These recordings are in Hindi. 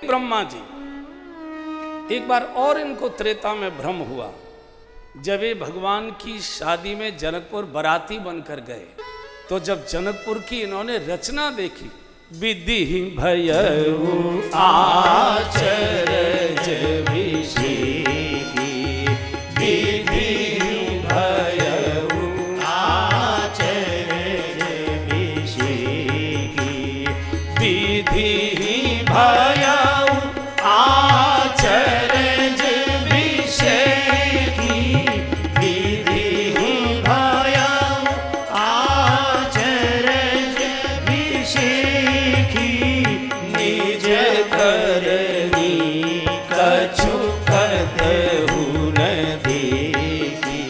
ब्रह्मा जी एक बार और इनको त्रेता में भ्रम हुआ। जब ये भगवान की शादी में जनकपुर बाराती बनकर गए तो जब जनकपुर की इन्होंने रचना देखी, विधि भयउ आचरज विषेकी, विधि भयउ आचरज विषेकी, विधि भयउ आचरज विषेकी, विधि भयउ आचरज विषेकी, निज करनी कछु कतहु न देखी,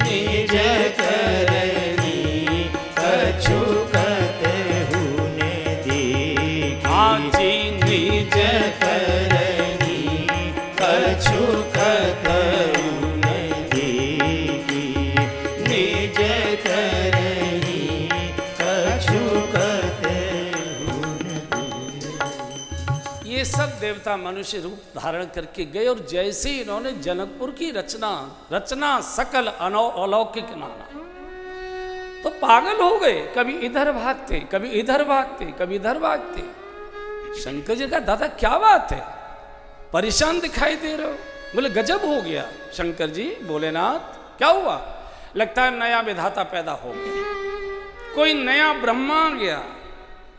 निज करनी कछु कतहु न देखी, आजी निज करनी कछु कतहु न देखी, निज करनी कछु कतहु न देखी। ये सब देवता मनुष्य रूप धारण करके गए और जैसे ही इन्होंने जनकपुर की रचना सकल अलौकिक नाना, तो पागल हो गए। कभी इधर भागते, कभी इधर भागते, कभी इधर भागते। शंकर जी का दादा क्या बात है, परेशान दिखाई दे रहे हो? बोले गजब हो गया शंकर जी। भोलेनाथ क्या हुआ? लगता है नया विधाता पैदा हो गया, कोई नया ब्रह्मा आ गया।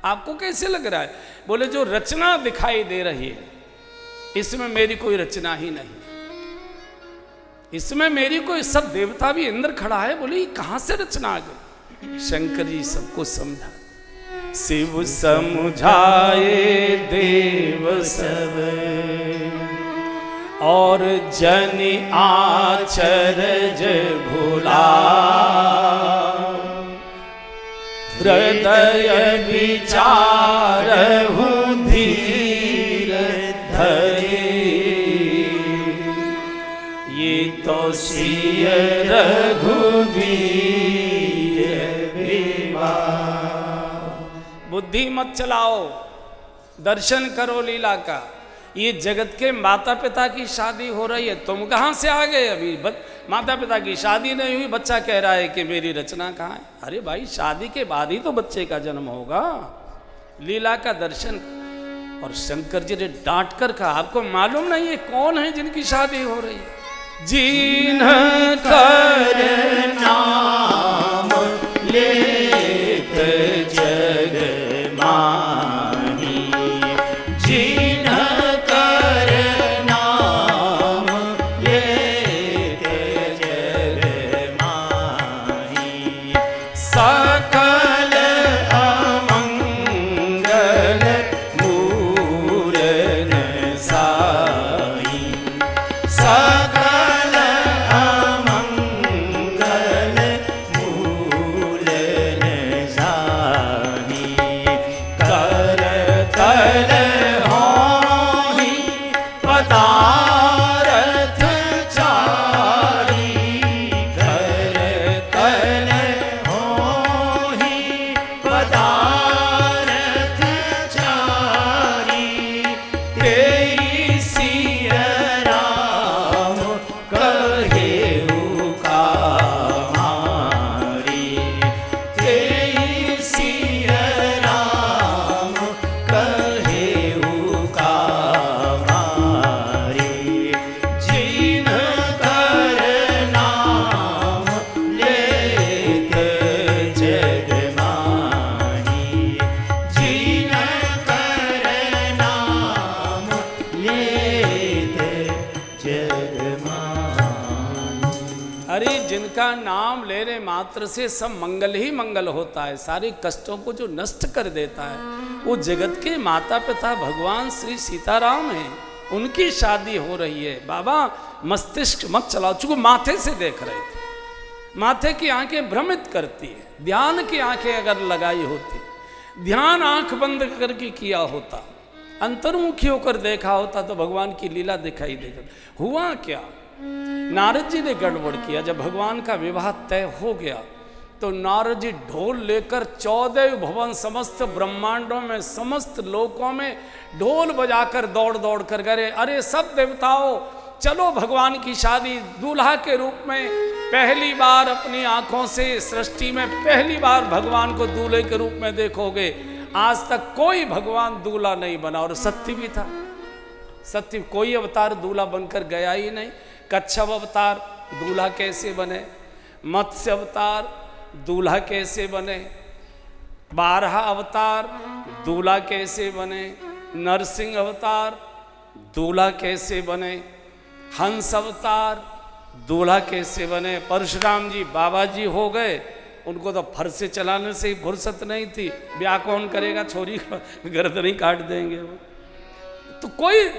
आपको कैसे लग रहा है? बोले जो रचना दिखाई दे रही है इसमें मेरी कोई रचना ही नहीं, इसमें मेरी कोई, सब देवता भी इंद्र खड़ा है। बोले ये कहां से रचना आ गई? शंकर जी सबको समझा। शिव समझाए देव सब और जन आचरज भुला, हृदय विचारहु धीर धरे, ये तो सिय रघुवीर विवाह। बुद्धि मत चलाओ, दर्शन करो लीला का। ये जगत के माता पिता की शादी हो रही है, तुम कहाँ से आ गए? अभी माता पिता की शादी नहीं हुई, बच्चा कह रहा है कि मेरी रचना कहाँ है? अरे भाई शादी के बाद ही तो बच्चे का जन्म होगा। लीला का दर्शन। और शंकर जी ने डांट कर कहा, आपको मालूम नहीं है कौन है जिनकी शादी हो रही है? जिनकर नाम लेत जग माही, जिनकर नाम लेत जग माही, सकल अमंगल मूरन साई, सकल अमंगल मूरन साई, कर तल होहि पदारथ चारी, कर तल होहि पदारथ चारी, तेई सिय राम कहेउ कामारी, तेई सिय राम कहेउ कामारी, जिनकर नाम लेत जग माही, जिनकर नाम लेत जग माही। अरे जिनका नाम लेने मात्र से सब मंगल ही मंगल होता है, सारे कष्टों को जो नष्ट कर देता है वो जगत के माता पिता भगवान श्री सीताराम हैं। उनकी शादी हो रही है। बाबा मस्तिष्क मत चलाओ। चूंकि माथे से देख रहे थे, माथे की आंखें भ्रमित करती है। ध्यान की आंखें अगर लगाई होती, ध्यान आंख बंद करके किया होता, अंतर्मुखी होकर देखा होता तो भगवान की लीला दिखाई देगी। हुआ क्या? नारद जी ने गड़बड़ किया। जब भगवान का विवाह तय हो गया तो नारद जी ढोल लेकर 14 भवन समस्त ब्रह्मांडों में समस्त लोकों में ढोल बजाकर दौड़ दौड़ कर गए। अरे सब देवताओं चलो भगवान की शादी, दूल्हा के रूप में पहली बार अपनी आंखों से सृष्टि में पहली बार भगवान को दूल्हे के रूप में देखोगे। आज तक कोई भगवान दूल्हा नहीं बना, और सत्य भी था, सत्य कोई अवतार दूल्हा बनकर गया ही नहीं। कच्छप अवतार दूल्हा कैसे बने, मत्स्य अवतार दूल्हा कैसे बने, 12 अवतार दूल्हा कैसे बने, नरसिंह अवतार दूल्हा कैसे बने, हंस अवतार दूल्हा कैसे बने। परशुराम जी बाबा जी हो गए, उनको तो फरसे चलाने से ही फुर्सत नहीं थी, ब्याह कौन करेगा, छोरी गर्दन ही काट देंगे वो। तो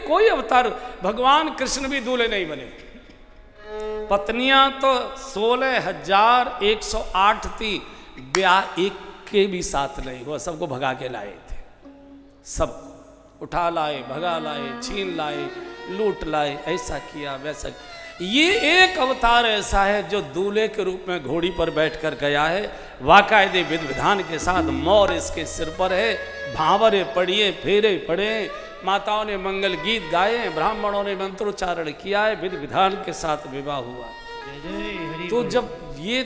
कोई अवतार, भगवान कृष्ण भी दूल्हे नहीं बने। पत्नियां तो 16,108 थी, ब्याह एक के भी साथ नहीं हुआ, सबको भगा के लाए थे, सब उठा लाए, भगा लाए, छीन लाए, लूट लाए, ऐसा किया वैसा। ये एक अवतार ऐसा है जो दूल्हे के रूप में घोड़ी पर बैठकर गया है, वाकायदे विधि विधान के साथ, मोर इसके सिर पर है, भांवरे पड़िए, फेरे पड़े, माताओं ने मंगल गीत गाए, ब्राह्मणों ने मंत्रोच्चारण किया है, विधि विधान के साथ विवाह हुआ। तो जब ये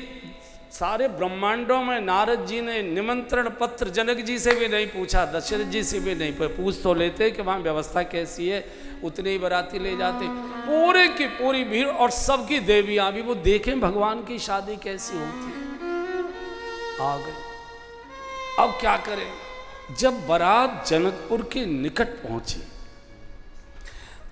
सारे ब्रह्मांडों में नारद जी ने निमंत्रण पत्र जनक जी से भी नहीं पूछा, दशरथ जी से भी नहीं पूछ तो लेते कि वहाँ व्यवस्था कैसी है, उतने ही बाराती ले जाते। पूरे की पूरी भीड़ और सबकी देवियां भी वो देखें भगवान की शादी कैसी होती है। आ गए, अब क्या करें। जब बारात जनकपुर के निकट पहुंची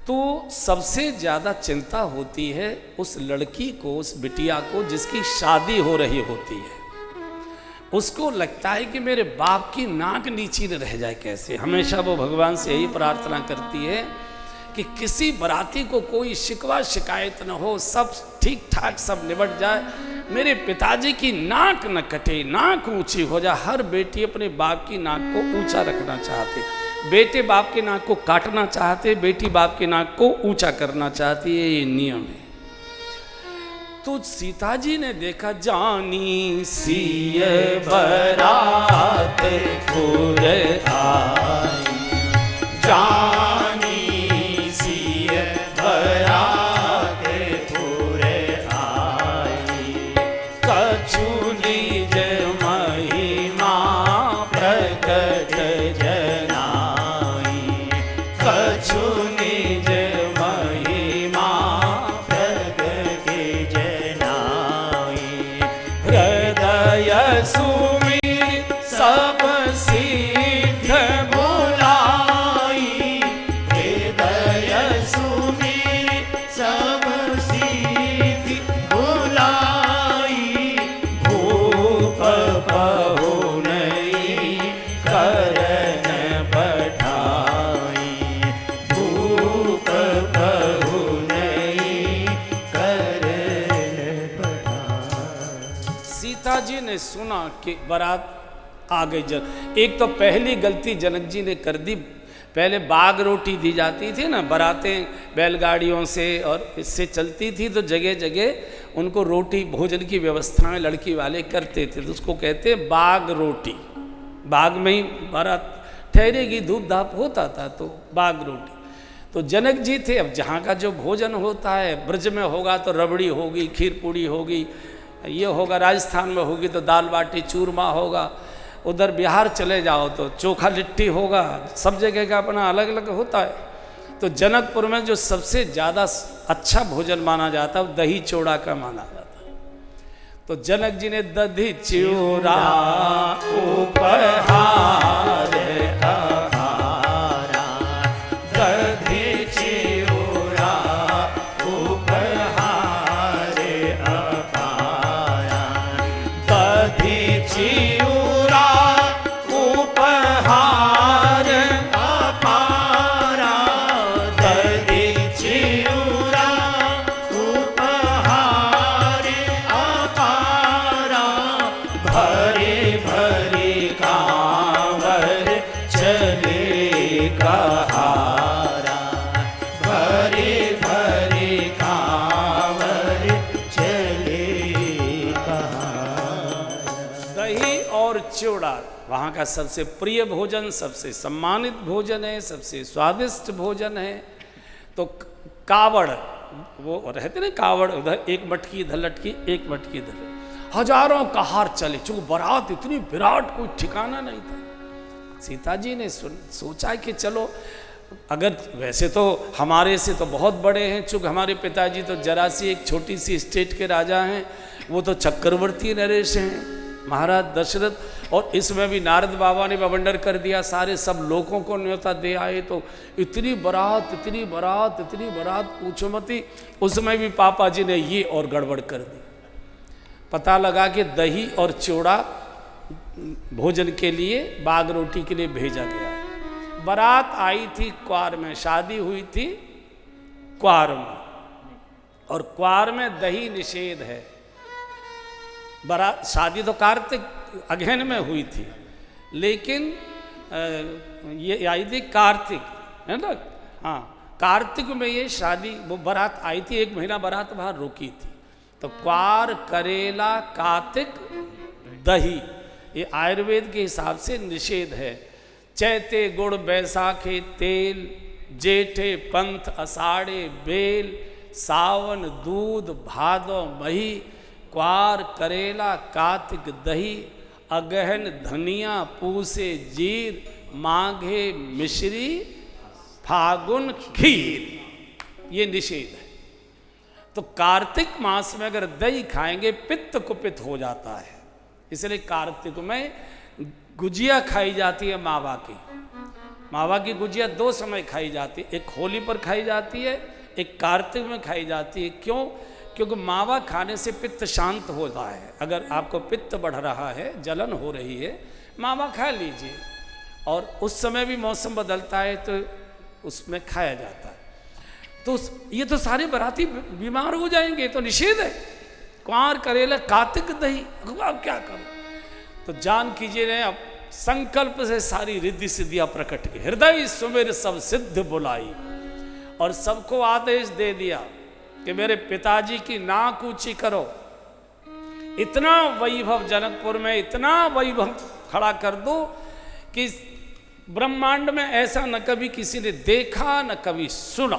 तो सबसे ज्यादा चिंता होती है उस लड़की को, उस बिटिया को जिसकी शादी हो रही होती है। उसको लगता है कि मेरे बाप की नाक नीची न रह जाए कैसे। हमेशा वो भगवान से यही प्रार्थना करती है कि किसी बराती को कोई शिकवा शिकायत न हो, सब ठीक ठाक सब निबट जाए, मेरे पिताजी की नाक न कटे, नाक ऊंची हो जाए। हर बेटी अपने बाप की नाक को ऊंचा रखना चाहती, बेटे बाप के नाक को काटना चाहते, बेटी बाप के नाक को ऊंचा करना चाहती है, ये नियम है। तो सीता जी ने देखा, जानी सिय बरात पुर आई, जानी सिय बरात पुर आई, कछु निज महिमा प्रकट जनाई, कछु निज महिमा प्रकट जनाई, हृदय सुमिर सब सिद्ध बुलाई, हृदय सुमिर सब सिद्ध बुलाई, भूप बहुनई करन बढ़ाई, भूप बहुनई करन बढ़ाई। सीता जी ने सुना कि बारात आ गई। एक तो पहली गलती जनक जी ने कर दी, पहले बाग रोटी दी जाती थी ना, बारातें बैलगाड़ियों से और इससे चलती थी, तो जगह जगह उनको रोटी भोजन की व्यवस्थाएं लड़की वाले करते थे, तो उसको कहते बाग रोटी। बाग में ही बारात ठहरेगी, धूप धाप होता था, तो बाग रोटी। तो जनक जी थे, अब जहाँ का जो भोजन होता है, ब्रज में होगा तो रबड़ी होगी, खीर पूड़ी होगी, ये होगा, राजस्थान में होगी तो दाल बाटी चूरमा होगा, उधर बिहार चले जाओ तो चोखा लिट्टी होगा, सब जगह का अपना अलग अलग होता है। तो जनकपुर में जो सबसे ज़्यादा अच्छा भोजन माना जाता है वो दही चूड़ा का माना जाता है। तो जनक जी ने दही चूड़ा उपहार आहारा, दही चूड़ा उपहार अपारा, दही चूड़ा उपहार अपारा, दही चूड़ा उपहार अपारा, भरे भरे कांवर चले कहारा, भरे भरे कांवर चले कहारा। वहाँ का सबसे प्रिय भोजन, सबसे सम्मानित भोजन है, सबसे स्वादिष्ट भोजन है। तो कावड़, वो रहते ना कावड़, उधर एक मटकी इधर लटकी, एक मटकी इधर, हजारों कहार चले, चूंकि बारात इतनी विराट, कोई ठिकाना नहीं था। सीता जी ने सोचा कि चलो, अगर वैसे तो हमारे से तो बहुत बड़े हैं, चूँकि हमारे पिताजी तो जरा सी एक छोटी सी स्टेट के राजा हैं, वो तो चक्रवर्ती नरेश हैं महाराज दशरथ, और इसमें भी नारद बाबा ने बवंडर कर दिया, सारे सब लोगों को न्योता दे आए। तो इतनी बारात, इतनी बारात, इतनी बारात पूछो मती। उसमें भी पापा जी ने ये और गड़बड़ कर दी। पता लगा कि दही और चूड़ा भोजन के लिए, बाग रोटी के लिए भेजा गया। बारात आई थी क्वार में, शादी हुई थी क्वार में, और क्वार में दही निषेध है। बारात, शादी तो कार्तिक अगहन में हुई थी, लेकिन ये आई थी कार्तिक, है ना, हाँ कार्तिक में ये शादी, वो बारात आई थी, 1 महीना बारात बाहर रुकी थी। तो क्वार, करेला, कार्तिक, दही, ये आयुर्वेद के हिसाब से निषेध है। चैते गुड़ बैसाखे तेल, जेठे पंथ अषाढ़े बेल, सावन दूध भादो मही, क्वार करेला कार्तिक दही, अगहन धनिया पूसे जीर, माघे मिश्री फागुन खीर, ये निषेध है। तो कार्तिक मास में अगर दही खाएंगे पित्त कुपित हो जाता है, इसलिए कार्तिक में गुजिया खाई जाती है मावा की। मावा की गुजिया 2 समय खाई जाती है, एक होली पर खाई जाती है, एक कार्तिक में खाई जाती है। क्यों? क्योंकि मावा खाने से पित्त शांत होता है। अगर आपको पित्त बढ़ रहा है, जलन हो रही है, मावा खा लीजिए। और उस समय भी मौसम बदलता है तो उसमें खाया जाता है। तो ये तो सारे बाराती बीमार हो जाएंगे, तो निषेध है। क्वार करेला कार्तिक दही, अब क्या करो? तो जान कीजिए ने, अब संकल्प से सारी रिद्धि सिद्धियां प्रकट की। हृदय सुमेर सब सिद्ध बुलाई, और सबको आदेश दे दिया कि मेरे पिताजी की नाक ऊंची करो। इतना वैभव जनकपुर में, इतना वैभव खड़ा कर दो कि ब्रह्मांड में ऐसा न कभी किसी ने देखा न कभी सुना।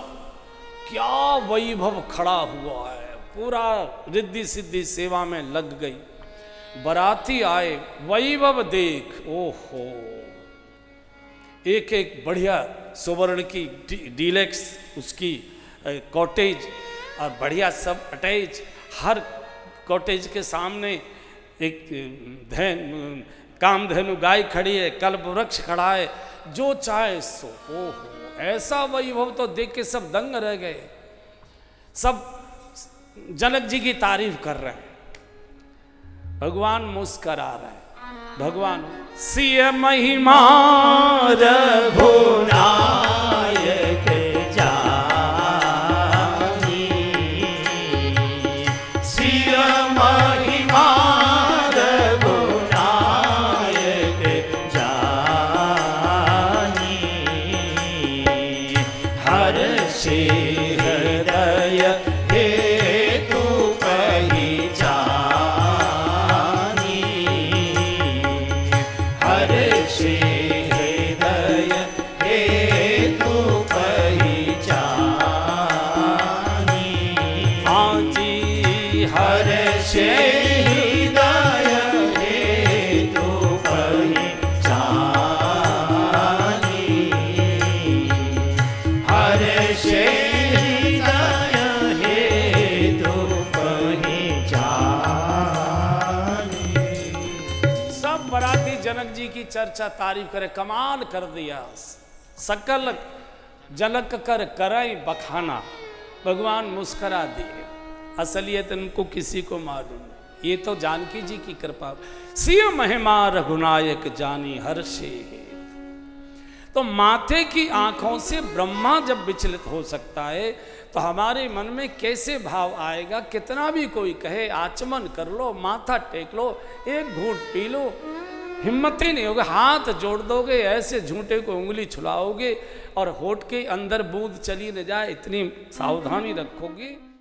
क्या वैभव खड़ा हुआ है, पूरा रिद्धि सिद्धि सेवा में लग गई। बाराती आए, वैभव देख, ओहो, एक एक बढ़िया सुवर्ण की डीलक्स उसकी कॉटेज, और बढ़िया सब अटैच। हर कॉटेज के सामने एक कामधेनु गाय खड़ी है, कल्प वृक्ष खड़ा है, जो चाहे सो। ओहो, ऐसा वैभव तो देख के सब दंग रह गए। सब जनक जी की तारीफ कर रहे हैं। भगवान मुस्करा रहे हैं। भगवान सिय महिमा रघुनायक जानी, सिय महिमा रघुनायक जानी, हर से हृदय हेतु पहचानी, हर से हृदय हेतु पहचानी, आजी हर से हृदय हेतु पहचानी, हर से हृदय हेतु पहचानी। सब बाराती जनक जी की चर्चा तारीफ करे, कमाल कर दिया। सकल जनक कर करई बखाना, भगवान मुस्करा दिए। असलियत इनको किसी को मालूम नहीं, ये तो जानकी जी की कृपा। सिय महिमा रघुनायक जानी हर्षे। तो माथे की आंखों से ब्रह्मा जब विचलित हो सकता है, तो हमारे मन में कैसे भाव आएगा? कितना भी कोई कहे आचमन कर लो, माथा टेक लो, एक घूंट पी लो, हिम्मत ही नहीं होगा। हाथ जोड़ दोगे, ऐसे झूठे को उंगली छुलाओगे, और होठ के अंदर बूंद चली न जाए, इतनी सावधानी रखोगे।